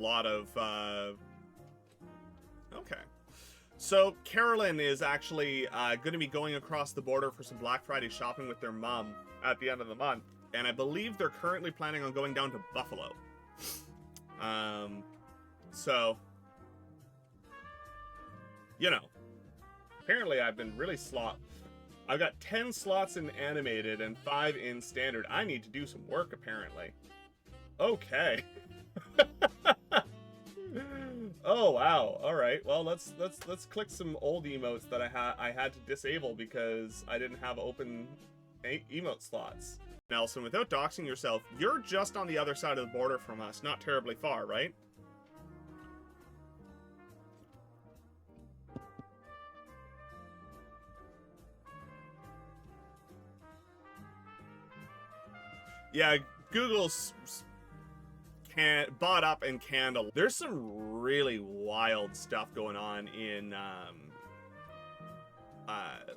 A lot of, okay. So Carolyn is actually going to be going across the border for some Black Friday shopping with their mom at the end of the month. And I believe they're currently planning on going down to Buffalo. So, you know, apparently I've been really I've got 10 slots in animated and 5 in standard. I need to do some work, apparently. Okay. Oh wow. All right. Well, let's click some old emotes that I had to disable because I didn't have open emote slots. Nelson, without doxing yourself, you're just on the other side of the border from us, not terribly far, right? Yeah, Google's bought up and canned. There's some really wild stuff going on in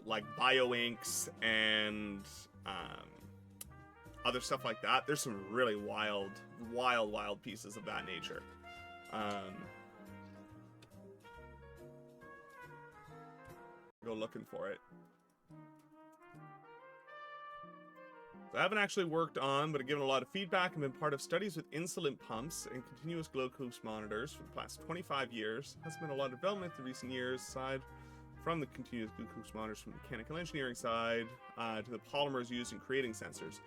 like bioinks and other stuff like that. There's some really wild pieces of that nature. Go looking for it. So I haven't actually worked on, but I've given a lot of feedback and been part of studies with insulin pumps and continuous glucose monitors for the past 25 years. Has been a lot of development in recent years, aside from the continuous glucose monitors from the mechanical engineering side to the polymers used in creating sensors.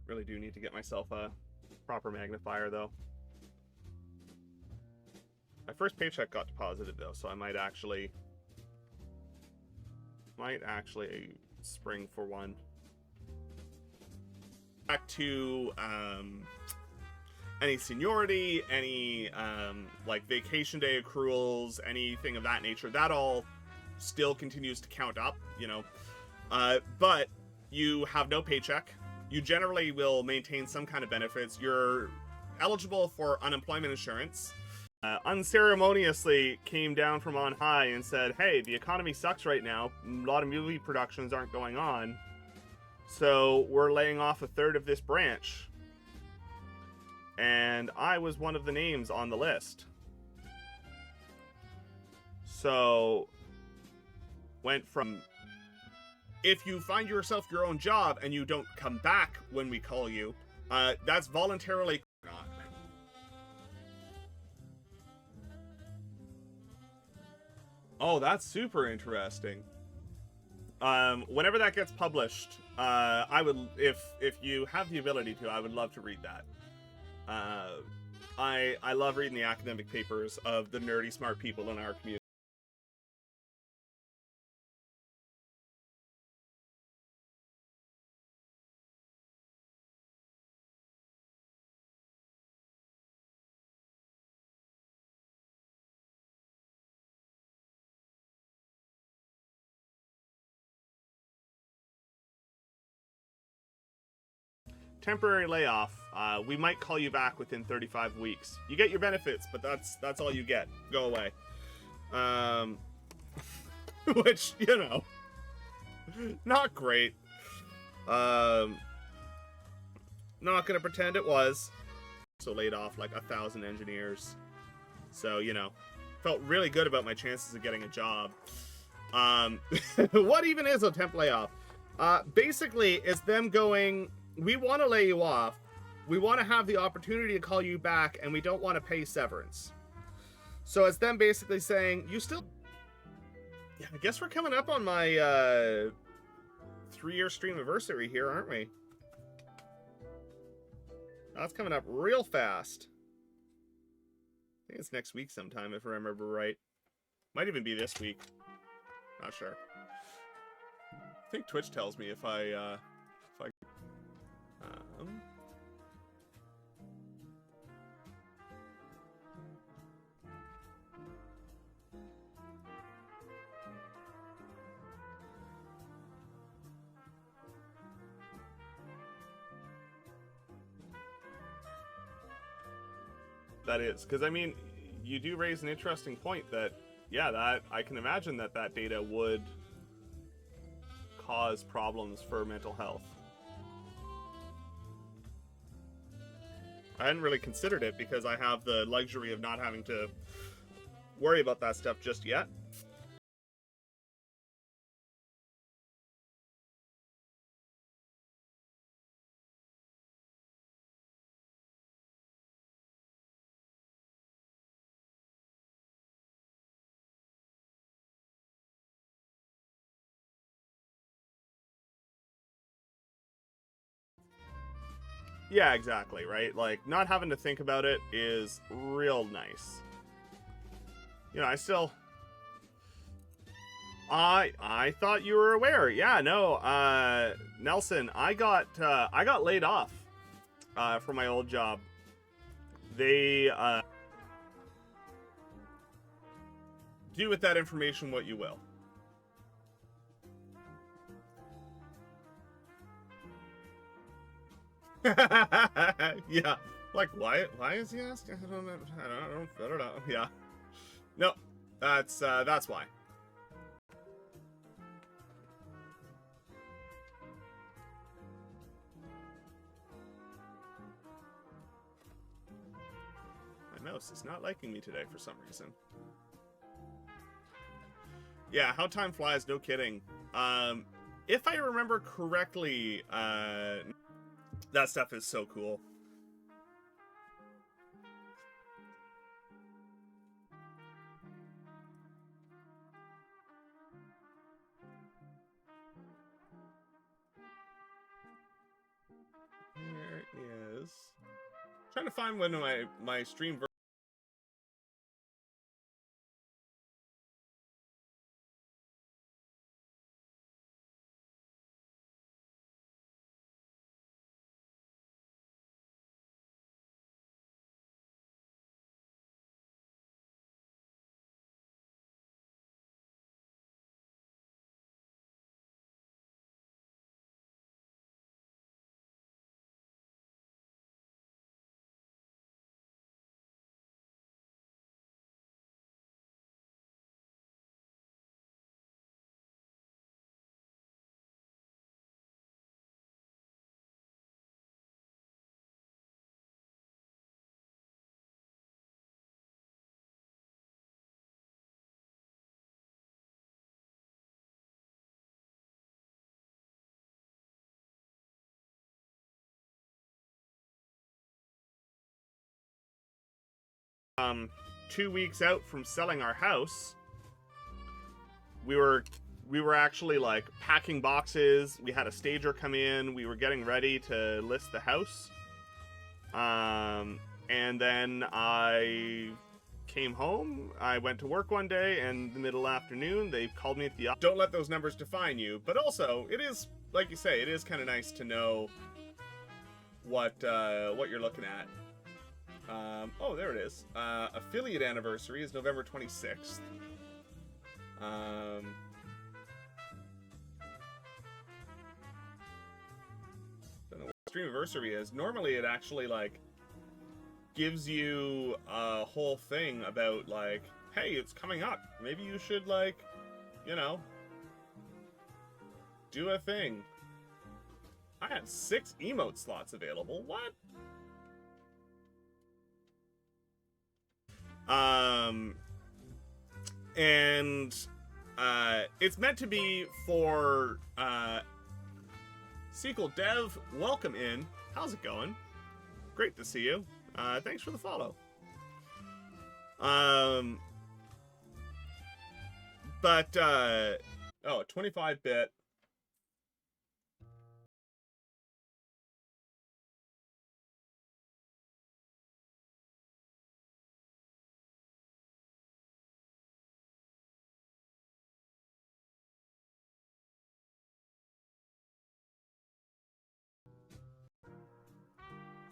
Really do need to get myself a proper magnifier, though. My first paycheck got deposited, though, so I might actually spring for one. Back to any seniority, any like vacation day accruals, anything of that nature, that all still continues to count up, you know. But you have no paycheck. You generally will maintain some kind of benefits. You're eligible for unemployment insurance. Unceremoniously came down from on high and said, hey, the economy sucks right now. A lot of movie productions aren't going on. So we're laying off a third of this branch. And I was one of the names on the list. So went from, if you find yourself your own job and you don't come back when we call you, that's voluntarily not. Oh, that's super interesting. Whenever that gets published, I would, if you have the ability to, I would love to read that. I love reading the academic papers of the nerdy smart people in our community. Temporary layoff. We might call you back within 35 weeks. You get your benefits, but that's all you get. Go away. Which, you know, not great. Not gonna pretend it was. So laid off like 1,000 engineers. So, you know, felt really good about my chances of getting a job. What even is a temp layoff? Basically, it's them going, we want to lay you off, we want to have the opportunity to call you back, and we don't want to pay severance. So it's them basically saying, you still... Yeah, I guess we're coming up on my 3-year stream anniversary here, aren't we? That's coming up real fast. I think it's next week sometime, if I remember right. Might even be this week. Not sure. I think Twitch tells me if I that is, because I mean, you do raise an interesting point that, yeah, that I can imagine that data would cause problems for mental health. I hadn't really considered it because I have the luxury of not having to worry about that stuff just yet. Yeah, exactly, right? Like, not having to think about it is real nice. You know, I thought you were aware. Yeah, no, Nelson, I got laid off from my old job. They do with that information what you will. Yeah, like why is he asking? I don't know. Yeah, no, that's why. My mouse is not liking me today for some reason. Yeah, how time flies, no kidding. If I remember correctly, that stuff is so cool. There is. Trying to find when my stream. um 2 weeks out from selling our house, we were actually like packing boxes. We had a stager come in. We were getting ready to list the house. And then I came home. I went to work one day, and the middle afternoon they called me at the office. Don't let those numbers define you, but also it is, like you say, it is kind of nice to know what you're looking at. Oh, there it is. Affiliate anniversary is November 26th. Don't know what stream anniversary is. Normally, it actually like gives you a whole thing about like, hey, it's coming up. Maybe you should like, you know, do a thing. I had 6 emote slots available. What? And it's meant to be for sequel dev. Welcome in. How's it going? Great to see you. Thanks for the follow. But oh, 25-bit.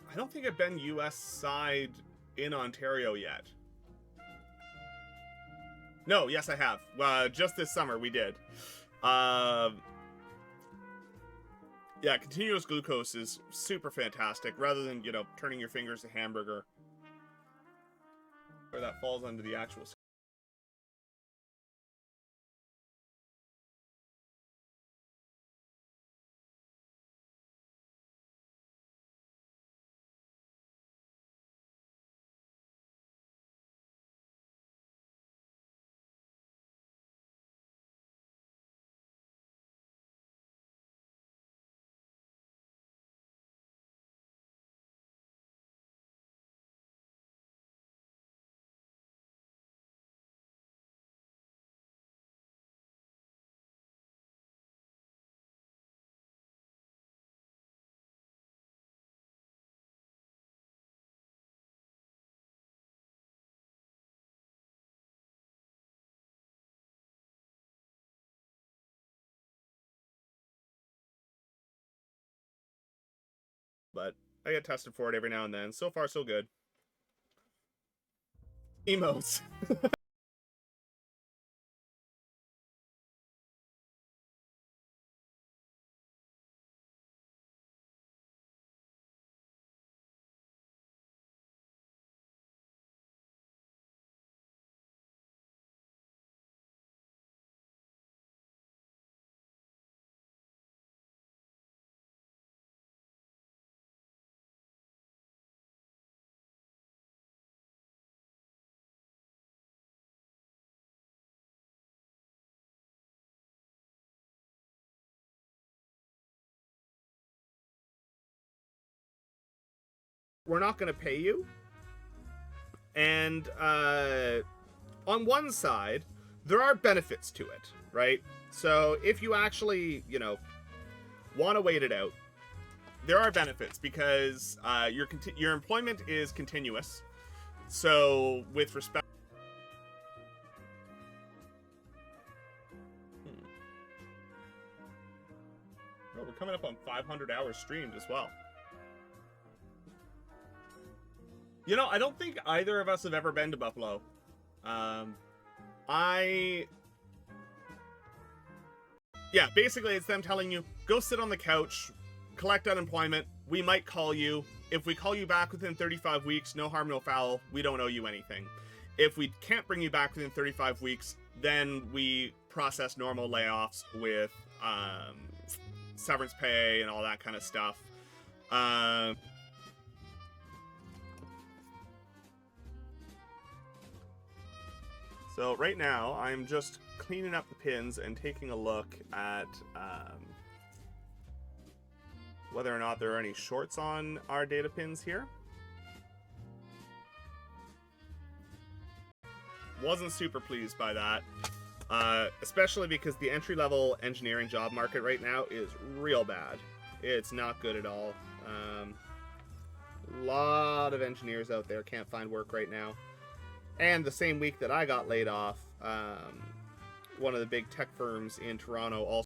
I don't think I've been US side in Ontario yet. No, yes, I have. Just this summer we did. Yeah, continuous glucose is super fantastic. Rather than, you know, turning your fingers to hamburger, where that falls under the actual but I get tested for it every now and then. So far, so good. Emotes. We're not going to pay you. And on one side, there are benefits to it, right? So if you actually, want to wait it out, there are benefits because your employment is continuous. So with respect... Oh, we're coming up on 500 hours streamed as well. I don't think either of us have ever been to Buffalo. Yeah, basically it's them telling you, go sit on the couch, collect unemployment, we might call you. If we call you back within 35 weeks, no harm, no foul, we don't owe you anything. If we can't bring you back within 35 weeks, then we process normal layoffs with severance pay and all that kind of stuff. So right now, I'm just cleaning up the pins and taking a look at whether or not there are any shorts on our data pins here. Wasn't super pleased by that, especially because the entry-level engineering job market right now is real bad. It's not good at all. A lot of engineers out there can't find work right now. And the same week that I got laid off, one of the big tech firms in Toronto also